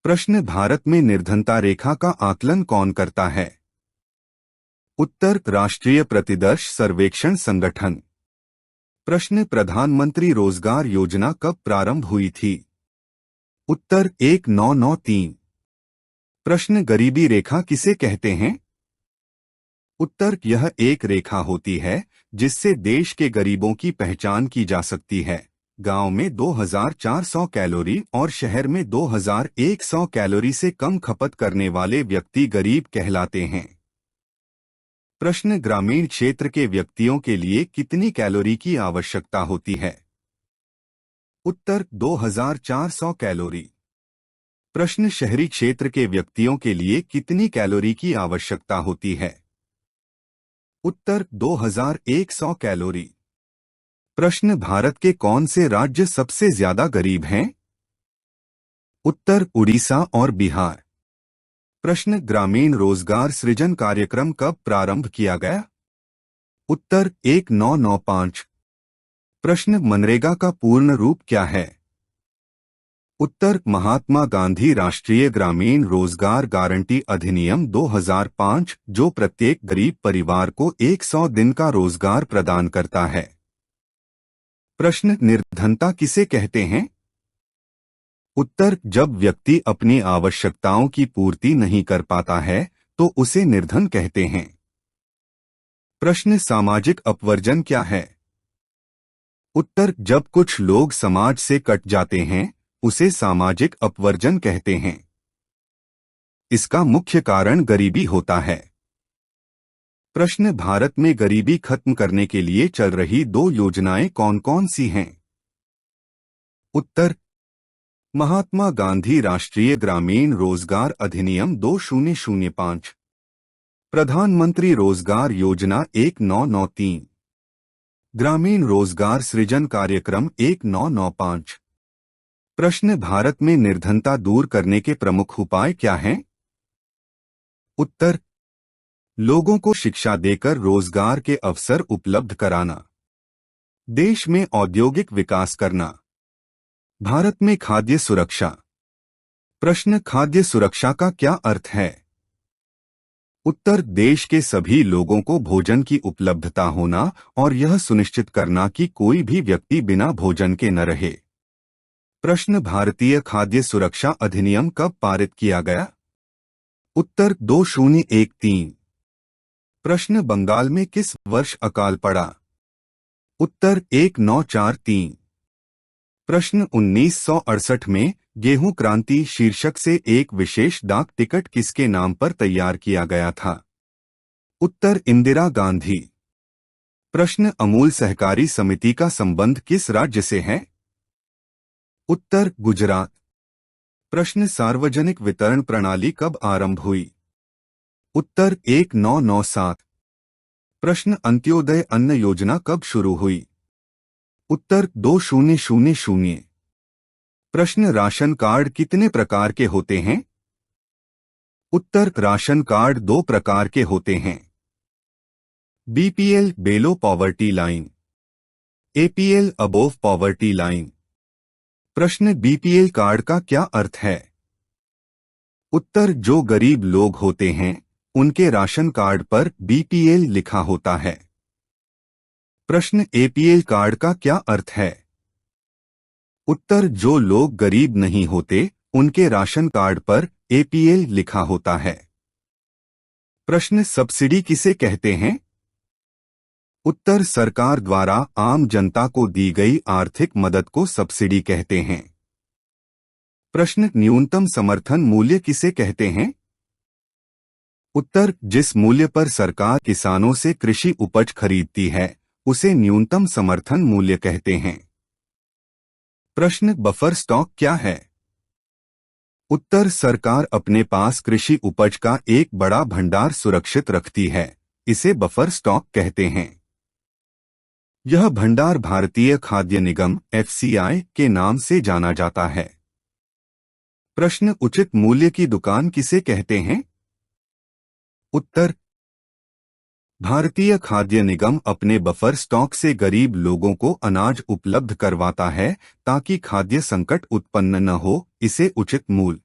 प्रश्न भारत में निर्धनता रेखा का आकलन कौन करता है? उत्तर राष्ट्रीय प्रतिदर्श सर्वेक्षण संगठन। प्रश्न प्रधानमंत्री रोजगार योजना कब प्रारंभ हुई थी? उत्तर 1993। प्रश्न गरीबी रेखा किसे कहते हैं? उत्तर यह एक रेखा होती है जिससे देश के गरीबों की पहचान की जा सकती है। गांव में 2400 कैलोरी और शहर में 2100 कैलोरी से कम खपत करने वाले व्यक्ति गरीब कहलाते हैं। प्रश्न ग्रामीण क्षेत्र के व्यक्तियों के लिए कितनी कैलोरी की आवश्यकता होती है? उत्तर 2400 कैलोरी। प्रश्न शहरी क्षेत्र के व्यक्तियों के लिए कितनी कैलोरी की आवश्यकता होती है? उत्तर 2100 कैलोरी। प्रश्न भारत के कौन से राज्य सबसे ज्यादा गरीब हैं? उत्तर उड़ीसा और बिहार। प्रश्न ग्रामीण रोजगार सृजन कार्यक्रम कब प्रारंभ किया गया? उत्तर 1995। प्रश्न मनरेगा का पूर्ण रूप क्या है? उत्तर महात्मा गांधी राष्ट्रीय ग्रामीण रोजगार गारंटी अधिनियम 2005, जो प्रत्येक गरीब परिवार को 100 दिन का रोजगार प्रदान करता है। प्रश्न निर्धनता किसे कहते हैं? उत्तर जब व्यक्ति अपनी आवश्यकताओं की पूर्ति नहीं कर पाता है तो उसे निर्धन कहते हैं। प्रश्न सामाजिक अपवर्जन क्या है? उत्तर जब कुछ लोग समाज से कट जाते हैं उसे सामाजिक अपवर्जन कहते हैं। इसका मुख्य कारण गरीबी होता है। प्रश्न भारत में गरीबी खत्म करने के लिए चल रही 2 योजनाएं कौन कौन सी हैं? उत्तर महात्मा गांधी राष्ट्रीय ग्रामीण रोजगार अधिनियम 2005, प्रधानमंत्री रोजगार योजना 1993, ग्रामीण रोजगार सृजन कार्यक्रम 1995। प्रश्न भारत में निर्धनता दूर करने के प्रमुख उपाय क्या हैं? उत्तर लोगों को शिक्षा देकर रोजगार के अवसर उपलब्ध कराना, देश में औद्योगिक विकास करना, भारत में खाद्य सुरक्षा। प्रश्न खाद्य सुरक्षा का क्या अर्थ है? उत्तर देश के सभी लोगों को भोजन की उपलब्धता होना और यह सुनिश्चित करना कि कोई भी व्यक्ति बिना भोजन के न रहे। प्रश्न भारतीय खाद्य सुरक्षा अधिनियम कब पारित किया गया? उत्तर 2013। प्रश्न बंगाल में किस वर्ष अकाल पड़ा? उत्तर 1943। प्रश्न 1968 में गेहूं क्रांति शीर्षक से एक विशेष डाक टिकट किसके नाम पर तैयार किया गया था? उत्तर इंदिरा गांधी। प्रश्न अमूल सहकारी समिति का संबंध किस राज्य से है? उत्तर गुजरात। प्रश्न सार्वजनिक वितरण प्रणाली कब आरंभ हुई? उत्तर 1997। प्रश्न अंत्योदय अन्न योजना कब शुरू हुई? उत्तर 2000। प्रश्न राशन कार्ड कितने प्रकार के होते हैं? उत्तर राशन कार्ड 2 प्रकार के होते हैं। BPL below poverty line, APL above poverty line. प्रश्न बीपीएल कार्ड का क्या अर्थ है? उत्तर जो गरीब लोग होते हैं उनके राशन कार्ड पर बीपीएल लिखा होता है। प्रश्न एपीएल कार्ड का क्या अर्थ है? उत्तर जो लोग गरीब नहीं होते उनके राशन कार्ड पर एपीएल लिखा होता है। प्रश्न सब्सिडी किसे कहते हैं? उत्तर सरकार द्वारा आम जनता को दी गई आर्थिक मदद को सब्सिडी कहते हैं। प्रश्न न्यूनतम समर्थन मूल्य किसे कहते हैं? उत्तर जिस मूल्य पर सरकार किसानों से कृषि उपज खरीदती है उसे न्यूनतम समर्थन मूल्य कहते हैं। प्रश्न बफर स्टॉक क्या है? उत्तर सरकार अपने पास कृषि उपज का एक बड़ा भंडार सुरक्षित रखती है, इसे बफर स्टॉक कहते हैं। यह भंडार भारतीय खाद्य निगम (FCI) के नाम से जाना जाता है। प्रश्न उचित मूल्य की दुकान किसे कहते हैं? उत्तर भारतीय खाद्य निगम अपने बफर स्टॉक से गरीब लोगों को अनाज उपलब्ध करवाता है ताकि खाद्य संकट उत्पन्न न हो, इसे उचित मूल्य